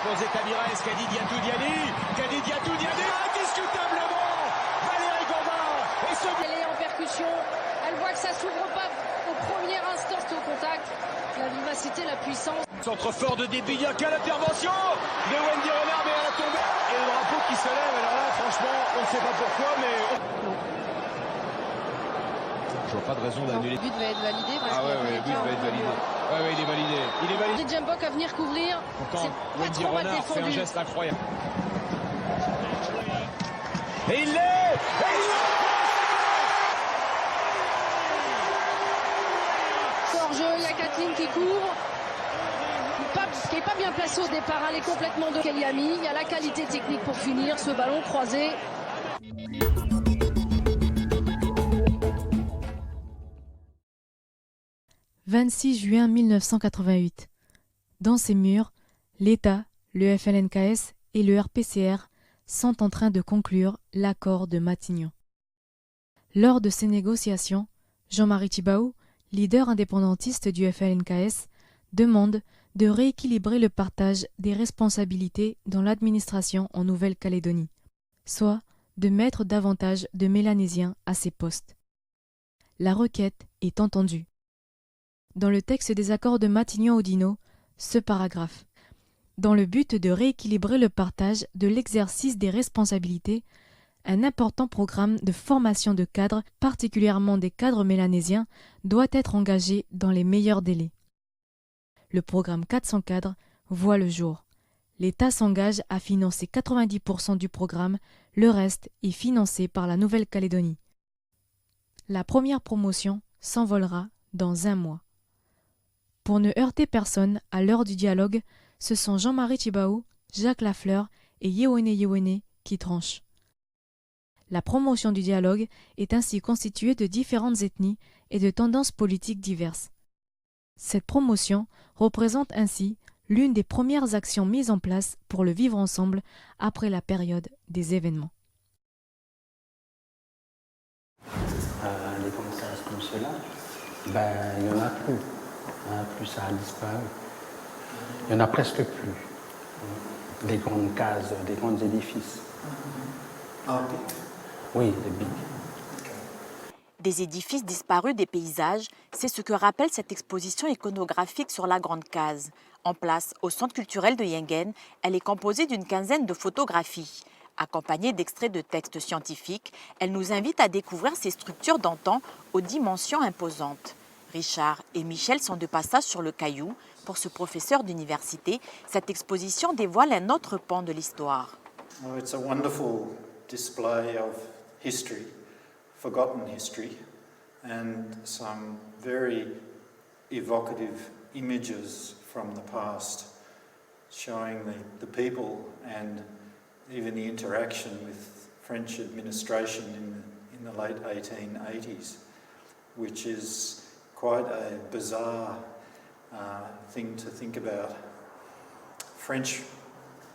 proposé Tamires, Kadi Diatou Diani, indiscutablement Valérie Gauvin. Et elle est en percussion, elle voit que ça s'ouvre pas au premier instant au contact. La vivacité, la puissance. Centre fort de Debiaka, l'intervention de Wendy Renard, mais à la tombée. Et le drapeau qui se lève, alors là, franchement, on ne sait pas pourquoi, mais... Je vois pas de raison d'annuler. Le but va être validé. Parce le but va être validé. Ouais, il est validé. Il est validé. Des Jambok à venir couvrir. Pourtant, Wendy Renard fait un geste incroyable. Et il l'est. Hors-jeu, il y a Kathleen qui court. Qui n'est pas bien placé au départ, elle est complètement de Keliami. Il y a la qualité technique pour finir ce ballon croisé. « 26 juin 1988. Dans ces murs, l'État, le FLNKS et le RPCR sont en train de conclure l'accord de Matignon. Lors de ces négociations, Jean-Marie Tjibaou, leader indépendantiste du FLNKS, demande de rééquilibrer le partage des responsabilités dans l'administration en Nouvelle-Calédonie, soit de mettre davantage de Mélanésiens à ces postes. La requête est entendue. Dans le texte des accords de Matignon-Oudinot, ce paragraphe. Dans le but de rééquilibrer le partage de l'exercice des responsabilités, un important programme de formation de cadres, particulièrement des cadres mélanésiens, doit être engagé dans les meilleurs délais. Le programme 400 cadres voit le jour. L'État s'engage à financer 90% du programme, le reste est financé par la Nouvelle-Calédonie. La première promotion s'envolera dans 1 mois. Pour ne heurter personne à l'heure du dialogue, ce sont Jean-Marie Tjibaou, Jacques Lafleur et Yewene qui tranchent. La promotion du dialogue est ainsi constituée de différentes ethnies et de tendances politiques diverses. Cette promotion représente ainsi l'une des premières actions mises en place pour le vivre ensemble après la période des événements. Les commissariats comme cela, il n'y en a plus. Plus ça a disparu. Il n'y en a presque plus. Des grandes cases, des grands édifices. Oui, des big. Des édifices disparus des paysages, c'est ce que rappelle cette exposition iconographique sur la Grande Case. En place au Centre culturel de Yengen, elle est composée d'une quinzaine de photographies. Accompagnée d'extraits de textes scientifiques, elle nous invite à découvrir ces structures d'antan aux dimensions imposantes. Richard et Michel sont de passage sur le Caillou. Pour ce professeur d'université, cette exposition dévoile un autre pan de l'histoire. It's a wonderful display of history, forgotten history, and some very evocative images from the past, showing the people and even the interaction with French administration in the late 1880s, which is quite a bizarre thing to think about. French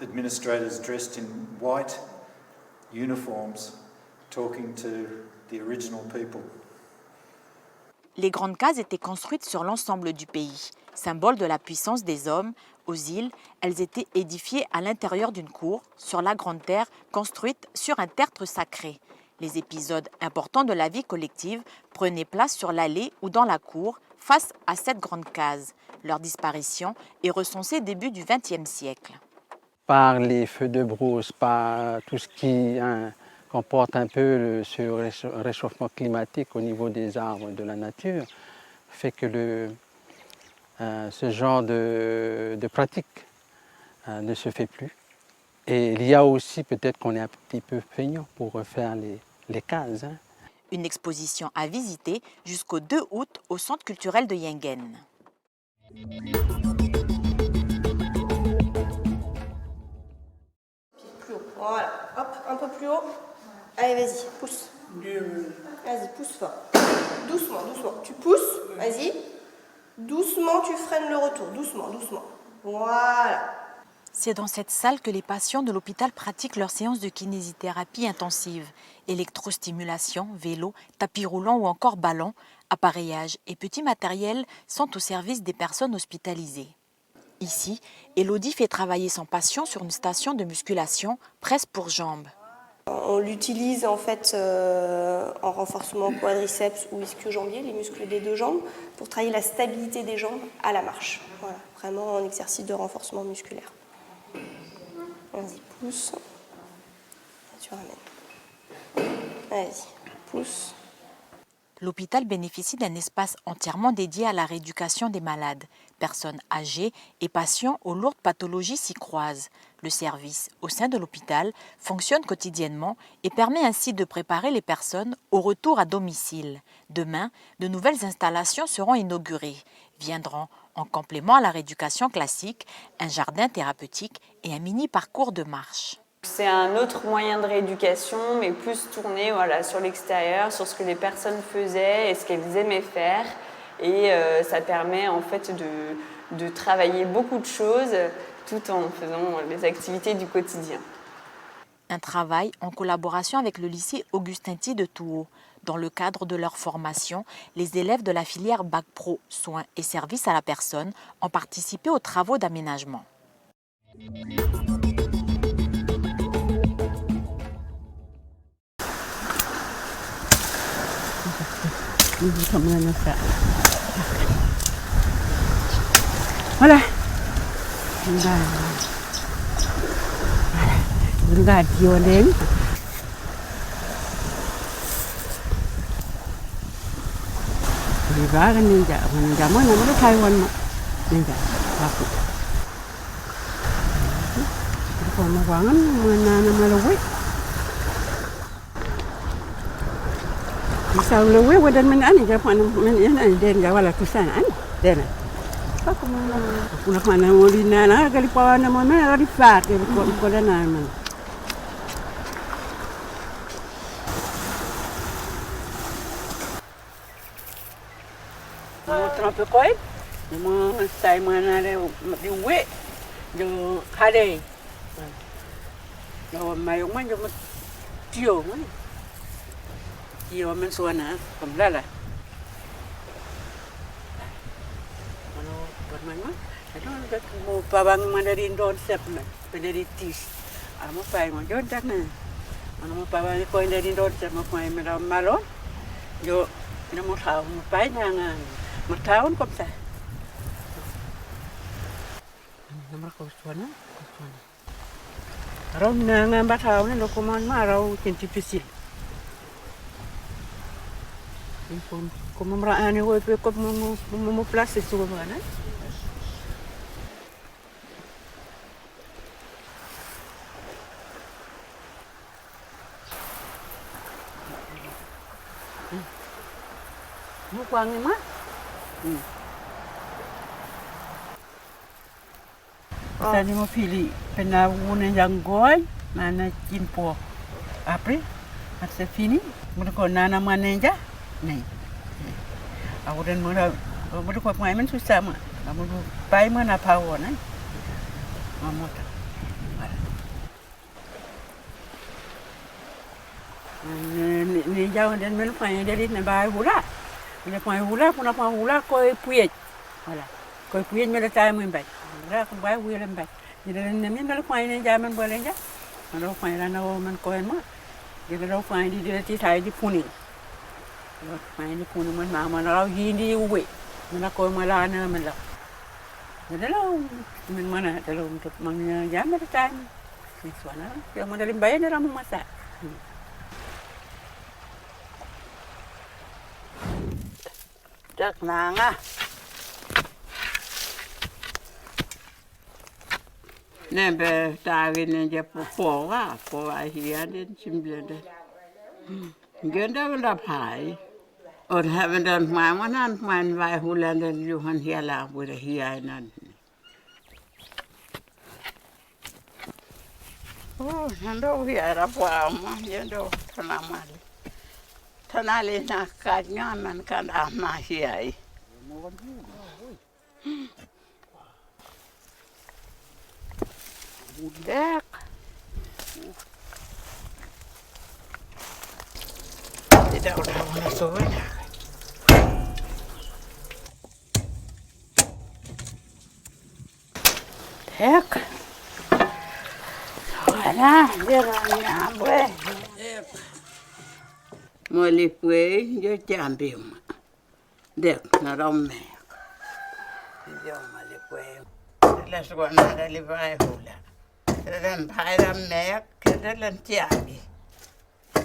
administrators dressed in white uniforms talking to the original people. Les grandes cases étaient construites sur l'ensemble du pays. Symbole de la puissance des hommes, aux îles, elles étaient édifiées à l'intérieur d'une cour, sur la grande terre, construite sur un tertre sacré. Les épisodes importants de la vie collective prenaient place sur l'allée ou dans la cour, face à cette grande case. Leur disparition est recensée début du XXe siècle. Par les feux de brousse, par tout ce qui comporte un peu ce réchauffement climatique au niveau des arbres de la nature, fait que ce genre de pratique ne se fait plus. Et il y a aussi peut-être qu'on est un petit peu feignant pour refaire les cases. Une exposition à visiter jusqu'au 2 août au Centre culturel de Yengen. Plus haut, voilà, hop, un peu plus haut. Allez, vas-y, pousse. Vas-y, pousse fort. Doucement, doucement. Tu pousses, vas-y. Doucement, tu freines le retour. Doucement, doucement. Voilà. C'est dans cette salle que les patients de l'hôpital pratiquent leurs séances de kinésithérapie intensive. Électrostimulation, vélo, tapis roulant ou encore ballon, appareillage et petits matériels sont au service des personnes hospitalisées. Ici, Elodie fait travailler son patient sur une station de musculation presse pour jambes. On l'utilise en fait en renforcement quadriceps ou ischio-jambier, les muscles des deux jambes, pour travailler la stabilité des jambes à la marche. Voilà, vraiment un exercice de renforcement musculaire. Vas-y, pousse. Tu ramènes. Vas-y, pousse. L'hôpital bénéficie d'un espace entièrement dédié à la rééducation des malades. Personnes âgées et patients aux lourdes pathologies s'y croisent. Le service, au sein de l'hôpital, fonctionne quotidiennement et permet ainsi de préparer les personnes au retour à domicile. Demain, de nouvelles installations seront inaugurées. Viendront, en complément à la rééducation classique, un jardin thérapeutique et un mini-parcours de marche. C'est un autre moyen de rééducation, mais plus tourné sur l'extérieur, sur ce que les personnes faisaient et ce qu'elles aimaient faire. Et ça permet en fait de travailler beaucoup de choses tout en faisant les activités du quotidien. Un travail en collaboration avec le lycée Augustin-Thie de Touhaut. Dans le cadre de leur formation, les élèves de la filière Bac Pro Soins et Services à la personne ont participé aux travaux d'aménagement. Voilà. Enggak dioling. Juga kan ninja, zaman nama Taiwan mak ninja aku. Kalau mawangan mana nama lewe. Misal lewe wadan mana ni japan mana ni den gawala kusan ani den. Aku mana molina na kali pawan nama mana rifat ko dana man. Tropi koi, mo sai mana le di we, jo hade. Jo mai man jo tio man. Tio man suana, kamlala. Mano bermain man. Ada mo pawang mandarin don sep man, peneritis. Amo pai mo jo dana. Mano mo pawang ko mandarin don sep mo pai mera malon. Jo ina mo thau mo pai nanga. Một tahun comme ça. Nama kau suana. Rau nanga batau ni dokumen marau kinti pisil. Impun, como merani woi pe como plastik tu mana? Mu kuang ni mah? Tadi mau pilih penawunan yang gol, mana cimpo, apa? Masa fini, mereka nana mana aja, nih. Aku dan mereka main man susah mah, kamu pai mana pawon, nih. Mamut. Ni jauh dan mereka yang dari nabai hula. Bila kau hula, pun apa hula kau puit, hula. Kau puit mula tay mo imbay. Hula kau bay hula imbay. Jadi namin mula kau ini zaman boleh je. Kalau kau ini rana man kau ini mah. Jadi kalau kau ini dia tisai di puni. Kalau kau ini puni man mama kalau hindi uwe. Mula kau malah na mula. Jadi kalau min mana kalau untuk mana zaman tay. Siswana, yang mana limbay na ramong masa. Chắc nàng á nè bé ta cái này chỉ bỏ ai hiện đến chim lên đây cái đó là phải ở hai bên đó mà nó vài hôm lên đến Johan hela vừa hiện nên nó đâu hiện ra vào mà nó đâu thằng nào mà Tanali na kanya man kan amahiyai. Budak. Tidak udah masuk. Ek. Voilà, dia orang boleh. Mulai pui dia jambil. Dek naromme. Dia mulai pui. Dia suka nada libai hula. Dia pai ramek, dia jambil.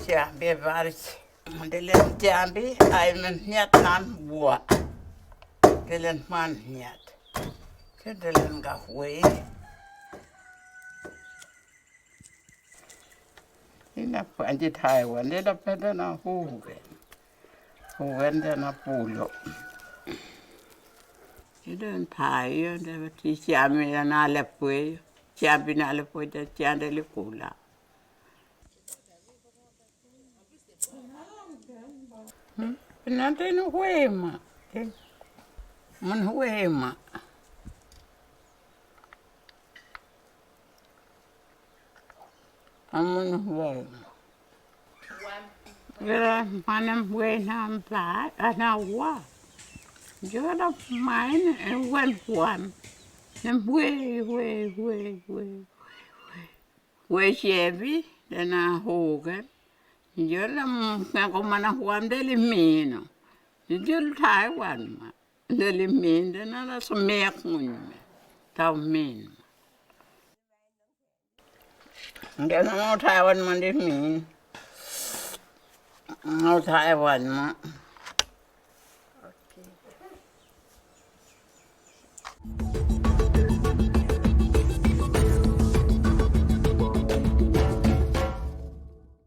Jambil baris. Dia jambil, ay menyiat nam buat. Dia man niat. Dia gahwe. Ina panji Taiwan, dia dapat na hugen. Hugen dia na pulo. Dia Thai, dia ti siami na lepui, siami na lepui dia siam dia lepula. Nanti nu huema, mun huema. Amun huem. Kira mana huem nampak, anak wah. Jangan main huem. Nam huem siapa? Dana hogan. Jangan ngaku mana huem dari mino. Jangan Taiwan mah. Dari mino dana la semek mun. Tahu mino. Dia nak mau Taiwan mandi ni, mau Taiwan mak.